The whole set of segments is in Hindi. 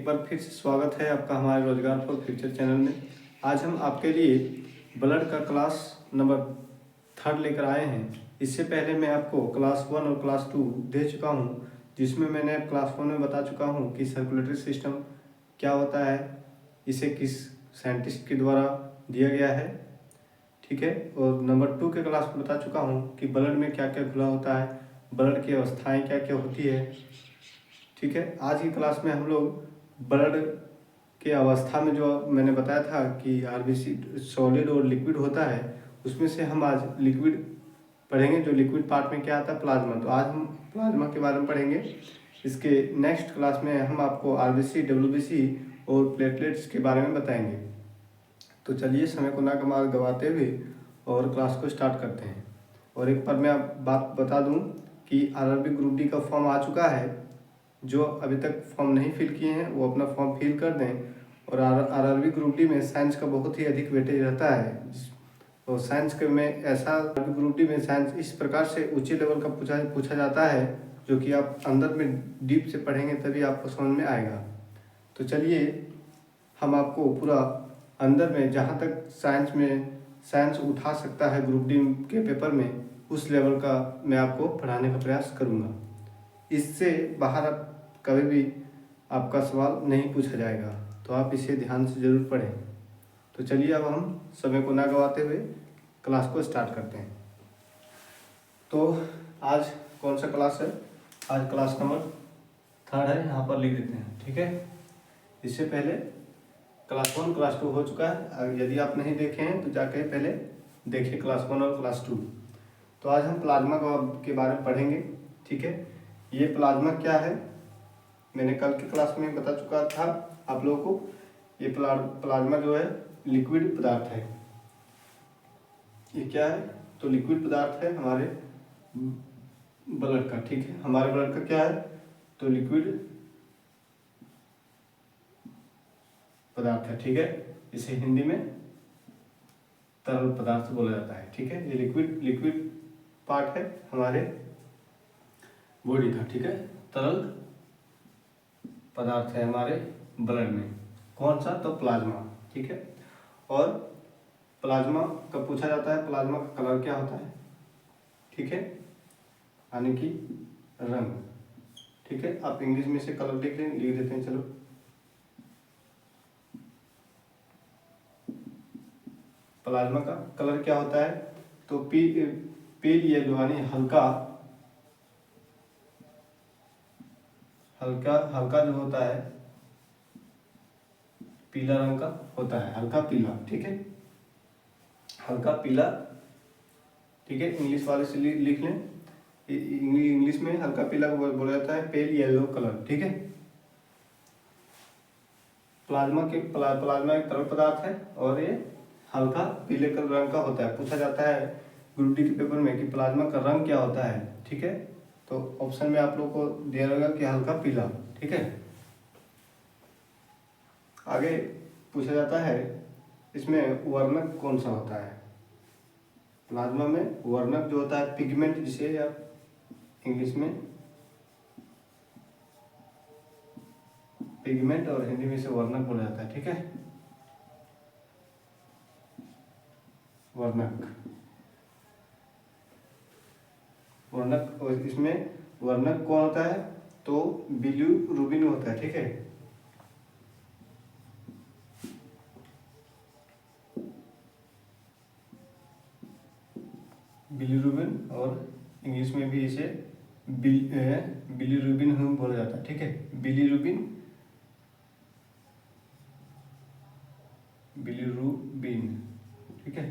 बार फिर से स्वागत है आपका हमारे रोजगार फॉर फ्यूचर चैनल में। आज हम आपके लिए ब्लड का क्लास नंबर 3 लेकर आए हैं। इससे पहले मैं आपको क्लास 1 और क्लास 2 दे चुका हूं, जिसमें मैंने क्लास 1 में बता चुका हूं कि सर्कुलेटरी सिस्टम क्या होता है, इसे किस साइंटिस्ट के द्वारा दिया गया है, ठीक है। और नंबर 2 के क्लास में बता चुका हूँ कि ब्लड में क्या क्या घुला होता है, ब्लड की अवस्थाएँ क्या क्या होती है, ठीक है। आज की क्लास में हम लोग ब्लड के अवस्था में जो मैंने बताया था कि आरबीसी सॉलिड और लिक्विड होता है, उसमें से हम आज लिक्विड पढ़ेंगे। जो लिक्विड पार्ट में क्या आता है, प्लाज्मा। तो आज हम प्लाज्मा के बारे में पढ़ेंगे। इसके नेक्स्ट क्लास में हम आपको आरबीसी, डब्ल्यूबीसी और प्लेटलेट्स के बारे में बताएंगे। तो चलिए समय को ना गवाते हुए और क्लास को स्टार्ट करते हैं। और एक बार मैं आप बात बता दूं कि आरआरबी ग्रुप डी का फॉर्म आ चुका है। जो अभी तक फॉर्म नहीं फिल किए हैं वो अपना फॉर्म फिल कर दें। और आरआरबी ग्रुप डी में साइंस का बहुत ही अधिक वेटेज रहता है। और साइंस के में ऐसा ग्रुप डी में साइंस इस प्रकार से ऊंचे लेवल का पूछा जाता है, जो कि आप अंदर में डीप से पढ़ेंगे तभी आपको समझ में आएगा। तो चलिए हम आपको पूरा अंदर में जहाँ तक साइंस उठा सकता है ग्रुप डी के पेपर में, उस लेवल का मैं आपको पढ़ाने का प्रयास करूँगा। इससे बाहर आप कभी भी आपका सवाल नहीं पूछा जाएगा, तो आप इसे ध्यान से ज़रूर पढ़ें। तो चलिए अब हम समय को ना गवाते हुए क्लास को स्टार्ट करते हैं। तो आज कौन सा क्लास है? आज क्लास नंबर 3 है, यहाँ पर लिख देते हैं, ठीक है। इससे पहले क्लास 1 क्लास 2 हो चुका है। यदि आप नहीं देखे हैं तो जाके पहले देखिए क्लास 1 और क्लास 2। तो आज हम प्लाज्मा के बारे में पढ़ेंगे, ठीक है। ये प्लाज्मा क्या है, मैंने कल की क्लास में बता चुका था आप लोगों को। ये प्लाज्मा जो है लिक्विड पदार्थ है। ये क्या है? तो लिक्विड पदार्थ है हमारे ब्लड का, ठीक है। हमारे ब्लड का क्या है? तो लिक्विड पदार्थ है, ठीक है। इसे हिंदी में तरल पदार्थ बोला जाता है, ठीक है। ये लिक्विड पार्ट है हमारे बॉडी का, ठीक है। तरल पदार्थ है हमारे ब्लड में। कौन सा? तो प्लाज्मा, ठीक है। और प्लाज्मा कब पूछा जाता है? प्लाज्मा का कलर क्या होता है, ठीक है, यानी कि रंग, ठीक है। आप इंग्लिश में से कलर लिख देते हैं। चलो, प्लाज्मा का कलर क्या होता है? तो पील येलो, यानी हल्का जो होता है पीला रंग का होता है, हल्का पीला, ठीक है। हल्का पीला, ठीक है। इंग्लिश वाले से लिख लें। इंग्लिश में हल्का पीला को बोला जाता है पेल येलो कलर, ठीक है। प्लाज्मा एक तरल पदार्थ है और ये हल्का पीले रंग का होता है। पूछा जाता है ग्रुप डी के पेपर में कि प्लाज्मा का रंग क्या होता है, ठीक है। तो ऑप्शन में आप लोग को दिया रहेगा कि हल्का पीला, ठीक है। आगे पूछा जाता है इसमें वर्णक कौन सा होता है? प्लाज्मा में वर्णक जो होता है पिगमेंट, जिसे आप इंग्लिश में पिगमेंट और हिंदी में इसे वर्णक बोला जाता है, ठीक है। वर्णक और इसमें वर्णक कौन होता है? तो बिलिरुबिन होता है, ठीक है। बिलिरुबिन, और इंग्लिश में भी इसे बिलिरुबिन बोला जाता है, ठीक है। बिलिरुबिन, ठीक है,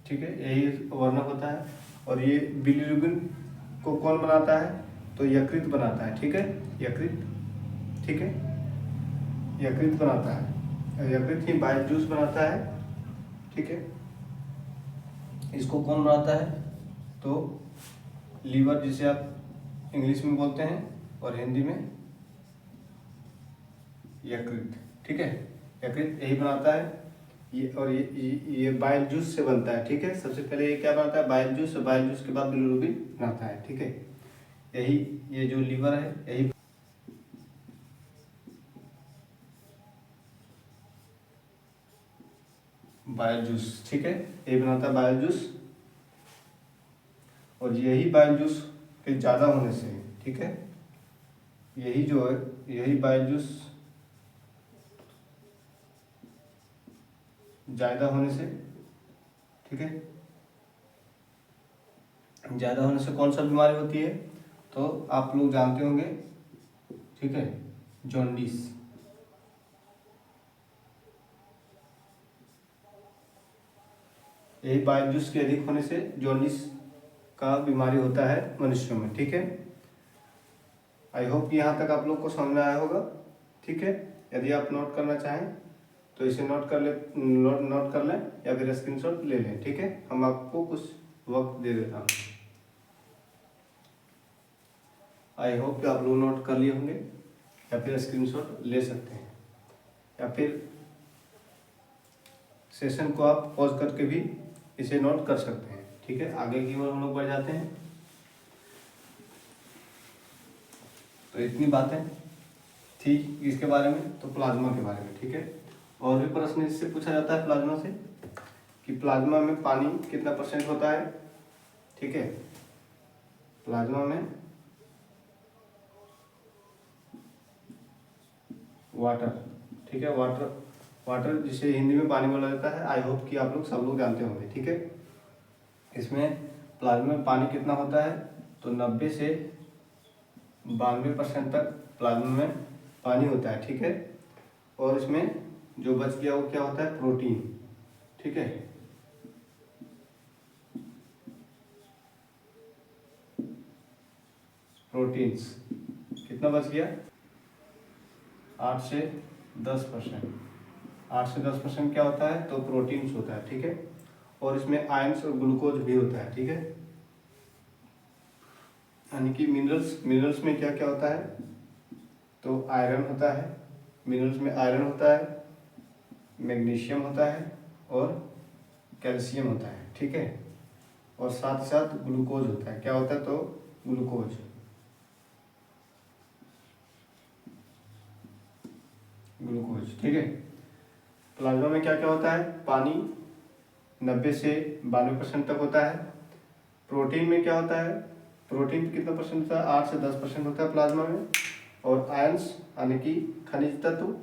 ठीक है। यही वर्णक होता है। और ये बिलिरुबिन को कौन बनाता है? तो यकृत बनाता है, ठीक है। यकृत, ठीक है, यकृत बनाता है। यकृत ही बाइल जूस बनाता है, ठीक है। इसको कौन बनाता है? तो लीवर, जिसे आप इंग्लिश में बोलते हैं और हिंदी में यकृत, ठीक है। यकृत यही बनाता है। ये बाइल जूस से बनता है, ठीक है। सबसे पहले ये क्या बनाता है? बाइल जूस, और बाइल जूस के बाद बिलिरुबिन बनाता है, ठीक है। यही ये जो लीवर है, यही बाइल जूस, ठीक है, ये बनाता है बाइल जूस। और यही बाइल जूस के ज़्यादा होने से, ठीक है, यही जो है, यही बाइल जूस ज़्यादा होने से, ठीक है, ज़्यादा होने से कौन सा बीमारी होती है, तो आप लोग जानते होंगे, ठीक है, जॉन्डिस। यही बाइल जूस के अधिक होने से जॉन्डिस का बीमारी होता है मनुष्यों में, ठीक है। आई होप यहाँ तक आप लोग को समझ में आया होगा, ठीक है। यदि आप नोट करना चाहें तो इसे नोट कर लें या फिर स्क्रीनशॉट ले लें, ठीक है। हम आपको कुछ वक्त दे देता हूँ। आई होप कि आप लोग नोट कर लिए होंगे या फिर स्क्रीनशॉट ले सकते हैं, या फिर सेशन को आप पॉज करके भी इसे नोट कर सकते हैं, ठीक है। आगे की ओर हम लोग बढ़ जाते हैं। तो इतनी बातें थी इसके बारे में, तो प्लाज्मा के बारे में, ठीक है। और भी प्रश्न इससे पूछा जाता है प्लाज्मा से कि प्लाज्मा में पानी कितना % होता है, ठीक है। प्लाज्मा में वाटर, ठीक है, वाटर जिसे हिंदी में पानी बोला जाता है। आई होप कि आप लोग सब लोग जानते होंगे, ठीक है। इसमें प्लाज्मा में पानी कितना होता है, तो 90 से 92% तक प्लाज्मा में पानी होता है, ठीक है। और इसमें जो बच गया वो क्या होता है, प्रोटीन, ठीक है। प्रोटीन्स कितना बच गया, 8 से 10%। 8 से 10% क्या होता है, तो प्रोटीन्स होता है, ठीक है। और इसमें आयंस और ग्लूकोज भी होता है, ठीक है। यानी कि मिनरल्स में क्या क्या होता है, तो आयरन होता है, मिनरल्स में आयरन होता है, मैग्नीशियम होता है और कैल्शियम होता है, ठीक है। और साथ साथ ग्लूकोज होता है, क्या होता है, तो ग्लूकोज, ठीक है। प्लाज्मा में क्या क्या होता है, पानी 90 से 92% तक होता है। प्रोटीन में क्या होता है, प्रोटीन कितना % होता है, 8 से 10% होता है प्लाज्मा में। और आयंस यानी कि खनिज तत्व,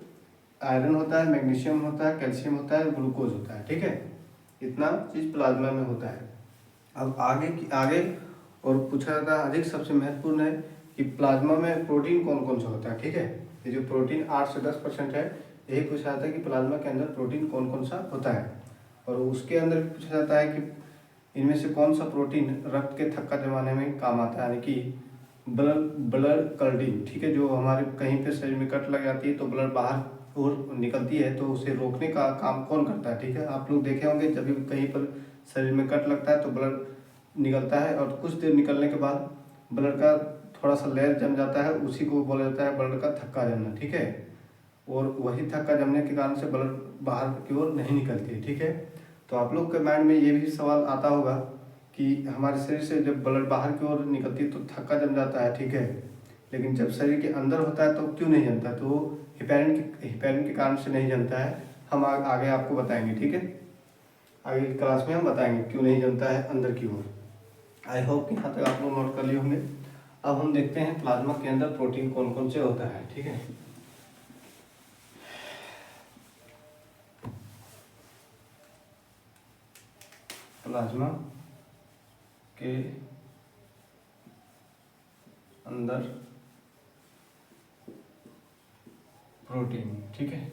आयरन होता है, मैग्नीशियम होता है, कैल्शियम होता है, ग्लूकोज होता है, ठीक है। इतना चीज़ प्लाज्मा में होता है। अब आगे और पूछा जाता है अधिक सबसे महत्वपूर्ण है कि प्लाज्मा में प्रोटीन कौन कौन सा होता है, ठीक है। ये जो प्रोटीन 8 से 10% है, यही पूछा जाता है कि प्लाज्मा के अंदर प्रोटीन कौन कौन सा होता है। और उसके अंदर भी पूछा जाता है कि इनमें से कौन सा प्रोटीन रक्त के थक्का जमाने में काम आता है, यानी कि ब्लड क्लॉटिंग, ठीक है। जो हमारे कहीं पे शरीर में कट लग जाती है तो ब्लड बाहर और निकलती है, तो उसे रोकने का काम कौन करता है, ठीक है। आप लोग देखे होंगे जब भी कहीं पर शरीर में कट लगता है तो ब्लड निकलता है, और कुछ देर निकलने के बाद ब्लड का थोड़ा सा लेयर जम जाता है, उसी को बोला जाता है ब्लड का थक्का जमना, ठीक है। और वही थक्का जमने के कारण से ब्लड बाहर की ओर नहीं निकलती, ठीक है। तो आप लोग के माइंड में ये भी सवाल आता होगा कि हमारे शरीर से जब ब्लड बाहर की ओर निकलती है तो थक्का जम जाता है, ठीक है, लेकिन जब शरीर के अंदर होता है तो क्यों नहीं जमता, तो हिपैरिन के कारण से नहीं जमता है। हम आगे आपको बताएंगे, ठीक है। आगे की क्लास में हम बताएंगे क्यों नहीं जमता है अंदर की ओर। आई होप कि यहाँ तक आप लोग नोट कर लिए होंगे। अब हम देखते हैं प्लाज्मा के अंदर प्रोटीन कौन कौन से होता है, ठीक है। प्लाज्मा के अंदर प्रोटीन, ठीक है।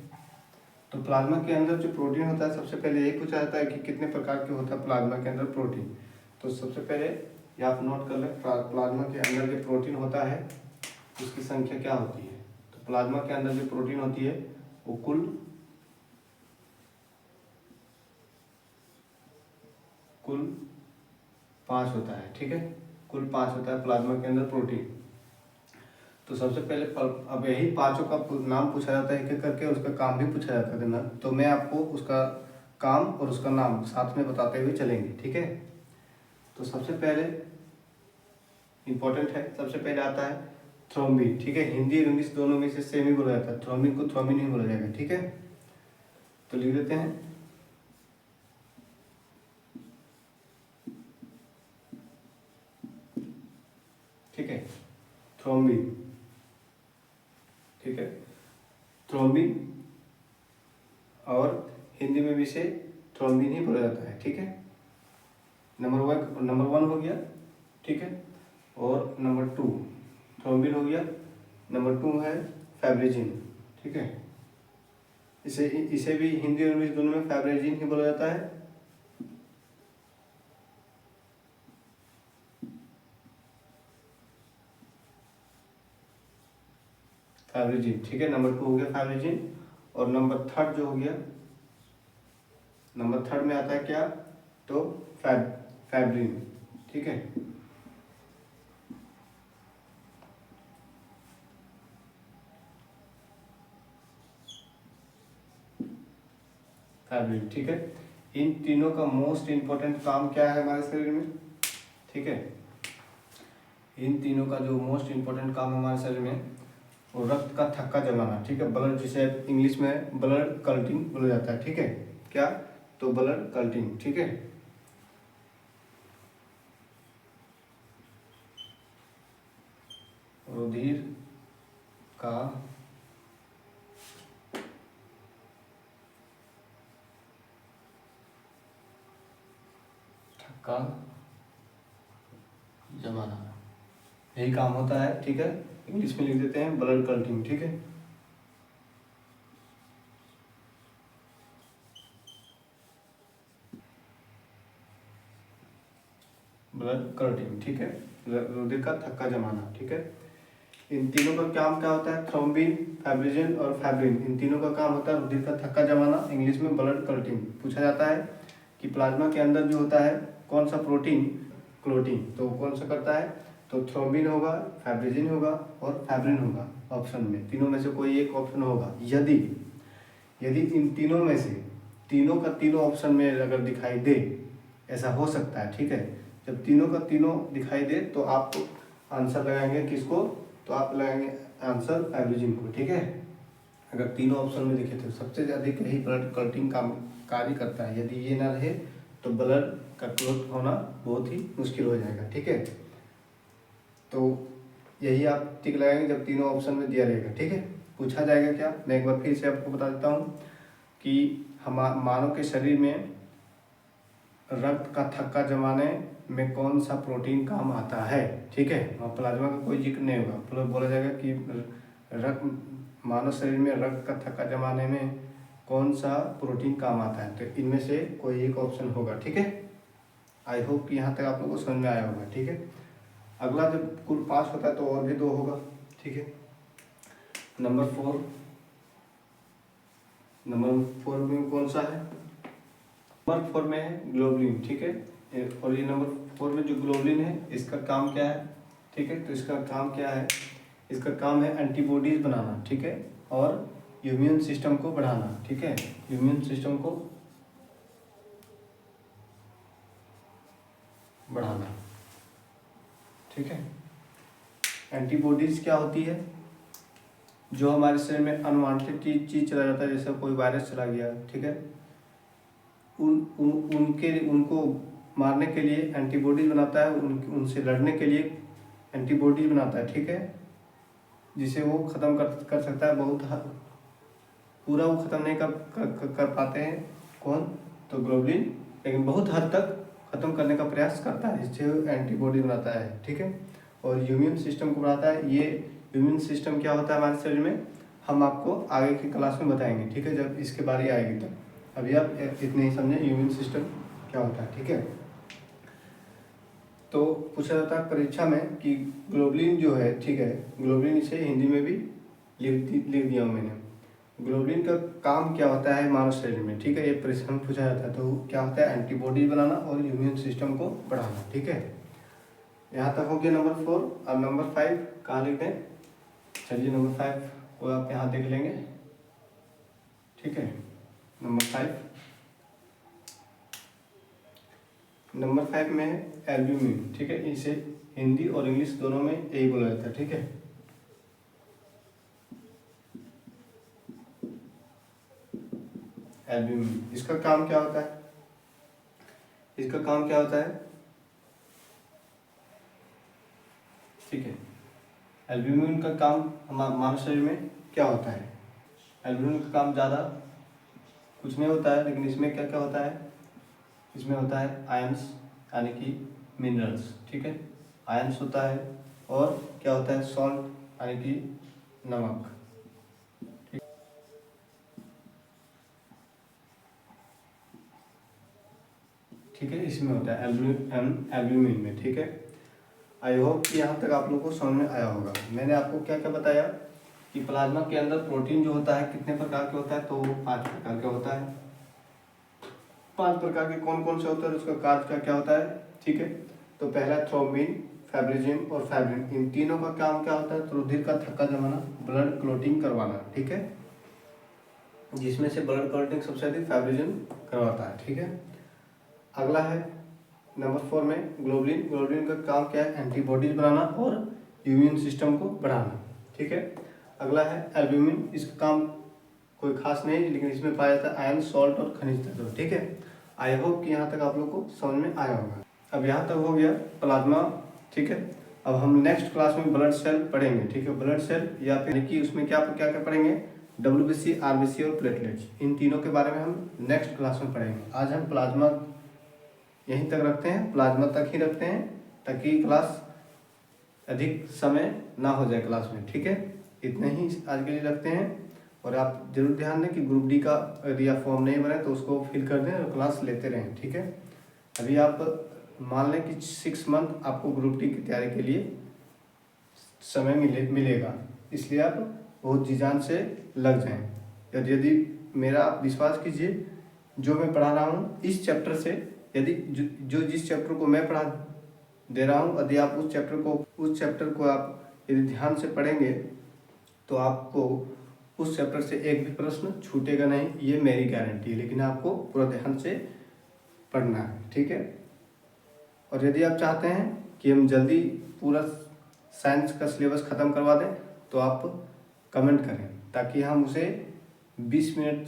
तो प्लाज्मा के अंदर जो प्रोटीन होता है, सबसे पहले यही पूछा जाता है कि कितने प्रकार के होता है प्लाज्मा के अंदर प्रोटीन। तो सबसे पहले ये आप नोट कर लें, प्लाज्मा के अंदर जो प्रोटीन होता है उसकी संख्या क्या होती है। तो प्लाज्मा के अंदर जो प्रोटीन होती है वो कुल 5 होता है, ठीक है। कुल 5 होता है प्लाज्मा के अंदर प्रोटीन। तो सबसे पहले अब यही 5 का नाम पूछा जाता है एक एक करके, उसका काम भी पूछा जाता है ना, तो मैं आपको उसका काम और उसका नाम साथ में बताते हुए चलेंगे, ठीक है। तो सबसे पहले इम्पोर्टेंट है, सबसे पहले आता है थ्रोम्बिन, ठीक है। हिंदी और इंग्लिश दोनों में से सेम ही बोला जाता है, थ्रोम्बिन को थ्रोम्बिन ही बोला जाएगा, ठीक है। तो लिख देते हैं थ्रोम्बिन, ठीक है, थ्रोम्बिन, और हिंदी में भी इसे थ्रोम्बिन ही बोला जाता है, ठीक है। नंबर वन हो गया, ठीक है, और नंबर टू थ्रोम्बिन हो गया, नंबर टू है फाइब्रिजिन, ठीक है। इसे भी हिंदी और इंग्लिश दोनों में फाइब्रिजिन ही बोला जाता है। फाइब्रिजिन, ठीक है, नंबर टू हो गया फाइब्रिजिन। और नंबर थर्ड जो हो गया, नंबर थर्ड में आता है क्या, तो फाइब्रिन, ठीक है। फाइब्रिन, ठीक है। इन तीनों का मोस्ट इंपॉर्टेंट काम क्या है हमारे शरीर में, ठीक है। इन तीनों का जो मोस्ट इंपॉर्टेंट काम है हमारे शरीर में, वो रक्त का थक्का जमाना, ठीक है, ब्लड, जिसे इंग्लिश में ब्लड क्लॉटिंग बोला जाता है, ठीक है। क्या, तो ब्लड क्लॉटिंग, ठीक है। रुधिर का थक्का जमाना, यही काम होता है, ठीक है। इंग्लिश में लिख देते हैं ब्लड क्लॉटिंग, ठीक है। ब्लड क्लॉटिंग, ठीक है, रुधिर का थक्का जमाना, ठीक है। इन तीनों का काम क्या होता है, थ्रोम्बिन, फाइब्रिजिन और फाइब्रिन, इन तीनों का काम होता है रुधिर का थक्का जमाना, इंग्लिश में ब्लड क्लॉटिंग। पूछा जाता है कि प्लाज्मा के अंदर जो होता है कौन सा प्रोटीन क्लोटिंग, तो कौन सा करता है, तो थ्रोम्बिन होगा, फाइब्रिजिन होगा और फाइब्रिन होगा। ऑप्शन में तीनों में से कोई एक ऑप्शन होगा। यदि यदि इन तीनों में से तीनों का तीनों ऑप्शन में अगर दिखाई दे, ऐसा हो सकता है, ठीक है। जब तीनों का तीनों दिखाई दे तो आप आंसर लगाएंगे किसको, तो आप लगाएंगे आंसर फाइब्रिजिन को, ठीक है। अगर तीनों ऑप्शन में दिखे तो सबसे अधिक यही ब्लड क्लॉटिंग काम कार्य करता है। यदि ये ना रहे तो ब्लड का क्लॉट होना बहुत ही मुश्किल हो जाएगा, ठीक है। तो यही आप टिक लगाएंगे जब तीनों ऑप्शन में दिया रहेगा, ठीक है। पूछा जाएगा क्या, मैं एक बार फिर से आपको बता देता हूँ कि हम मानव के शरीर में रक्त का थक्का जमाने में कौन सा प्रोटीन काम आता है, ठीक है। और प्लाज्मा का कोई जिक्र नहीं होगा, मतलब बोला जाएगा कि रक्त, मानव शरीर में रक्त का थक्का जमाने में कौन सा प्रोटीन काम आता है, तो इनमें से कोई एक ऑप्शन होगा, ठीक है। आई होप कि यहाँ तक आप लोगों को समझ में आया होगा, ठीक है। अगला जब कुल 5 होता है तो और भी 2 होगा, ठीक है। नंबर 4 में कौन सा है, नंबर 4 में है ग्लोबुलिन, ठीक है। और ये नंबर 4 में जो ग्लोबुलिन है इसका काम क्या है, ठीक है। तो इसका काम क्या है, इसका काम है एंटीबॉडीज बनाना, ठीक है, और इम्यून सिस्टम को बढ़ाना, ठीक है, इम्यून सिस्टम को बढ़ाना, ठीक है। एंटीबॉडीज क्या होती है, जो हमारे शरीर में अनवांटेड चीज चला जाता है, जैसे कोई वायरस चला गया, ठीक है, उनको मारने के लिए एंटीबॉडीज बनाता है, उनसे लड़ने के लिए एंटीबॉडीज बनाता है, ठीक है, जिसे वो ख़त्म कर सकता है। पूरा वो ख़त्म नहीं कर पाते हैं कौन, तो ग्लोबुलिन, लेकिन बहुत हद तक ख़त्म करने का प्रयास करता है, जिससे एंटीबॉडी बनाता है, ठीक है। और इम्यून सिस्टम को बढ़ाता है। ये इम्यून सिस्टम क्या होता है हमारे शरीर में, हम आपको आगे की क्लास में बताएंगे, ठीक है, जब इसके बारी आएगी तब। अभी आप इतने ही समझें इम्यून सिस्टम क्या होता है, ठीक है। तो पूछा जाता है परीक्षा में कि ग्लोबुलिन जो है, ठीक है, ग्लोबुलिन, इसे हिंदी में भी लिख दिया हूँ मैंने। ग्लोबुलिन का काम क्या होता है मानव शरीर में, ठीक है, ये प्रश्न पूछा जाता है। तो क्या होता है, एंटीबॉडी बनाना और इम्यून सिस्टम को बढ़ाना, ठीक है। यहाँ तक हो गया नंबर 4। अब नंबर 5 कहाँ लिखते हैं, चलिए नंबर 5 को आप यहाँ देख लेंगे, ठीक है। नंबर 5 में है एल्ब्यूमिन, ठीक है, इसे हिंदी और इंग्लिश दोनों में यही बोला जाता है, ठीक है। एल्ब्यूमिन, इसका काम क्या होता है, इसका काम क्या होता है, ठीक है। एल्ब्यूमिन का काम हमारे मानव शरीर में क्या होता है? एल्ब्यूमिन का काम ज़्यादा कुछ नहीं होता है, लेकिन इसमें क्या क्या होता है? इसमें होता है आयंस यानी कि मिनरल्स, ठीक है, आयंस होता है। और क्या होता है? सॉल्ट यानी कि नमक। ठीक है, इसमें होता है एल्ब्यूमिन में। ठीक है, आई होप कि यहाँ तक आप लोगों को समझ में आया होगा। मैंने आपको क्या क्या बताया कि प्लाज्मा के अंदर प्रोटीन जो होता है कितने प्रकार के होता है? तो 5 प्रकार का होता है। 5 प्रकार के कौन कौन से होते हैं, उसका कार्य क्या क्या होता है? ठीक है, तो पहला थ्रोम्बिन, फाइब्रिजिन और फाइब्रिन, इन तीनों का काम क्या होता है? तो रुधिर का थक्का जमाना, ब्लड क्लोटिंग करवाना। ठीक है, जिसमें से ब्लड क्लोटिंग सबसे अधिक फाइब्रिजिन करवाता है। ठीक है, अगला है नंबर 4 में ग्लोबुलिन। ग्लोबुलिन का काम क्या है? एंटीबॉडीज बनाना और इम्यून सिस्टम को बढ़ाना। ठीक है, अगला है एल्ब्यूमिन। इसका काम कोई खास नहीं, लेकिन इसमें पाया जाता है आयरन, सॉल्ट और खनिज तत्व। ठीक है, आई होप कि यहाँ तक आप लोग को समझ में आया होगा। अब यहाँ तक हो गया प्लाज्मा। ठीक है, अब हम नेक्स्ट क्लास में ब्लड सेल पढ़ेंगे। ठीक है, ब्लड सेल या फिर कि उसमें क्या क्या क्या पढ़ेंगे? WBC, RBC और प्लेटलेट्स, इन तीनों के बारे में हम नेक्स्ट क्लास में पढ़ेंगे। आज हम प्लाज्मा यहीं तक रखते हैं, प्लाज्मा तक ही रखते हैं, ताकि क्लास अधिक समय ना हो जाए क्लास में। ठीक है, इतने ही आज के लिए रखते हैं। और आप जरूर ध्यान दें कि ग्रुप डी का यदि आप फॉर्म नहीं बने तो उसको फिल कर दें और क्लास लेते रहें। ठीक है, अभी आप मान लें कि 6 मंथ आपको ग्रुप डी की तैयारी के लिए समय मिलेगा, इसलिए आप बहुत जी जान से लग जाएं। यदि मेरा आप विश्वास कीजिए, जो मैं पढ़ा रहा हूँ इस चैप्टर से, यदि जो जिस चैप्टर को मैं पढ़ा दे रहा हूँ, यदि आप उस चैप्टर को आप यदि ध्यान से पढ़ेंगे तो आपको उस चैप्टर से एक भी प्रश्न छूटेगा नहीं, ये मेरी गारंटी है। लेकिन आपको पूरा ध्यान से पढ़ना है। ठीक है, और यदि आप चाहते हैं कि हम जल्दी पूरा साइंस का सिलेबस ख़त्म करवा दें तो आप कमेंट करें, ताकि हम उसे 20 मिनट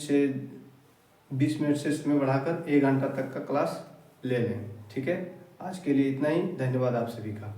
से इसमें बढ़ाकर 1 घंटा तक का क्लास ले लें। ठीक है, आज के लिए इतना ही। धन्यवाद आप सभी का।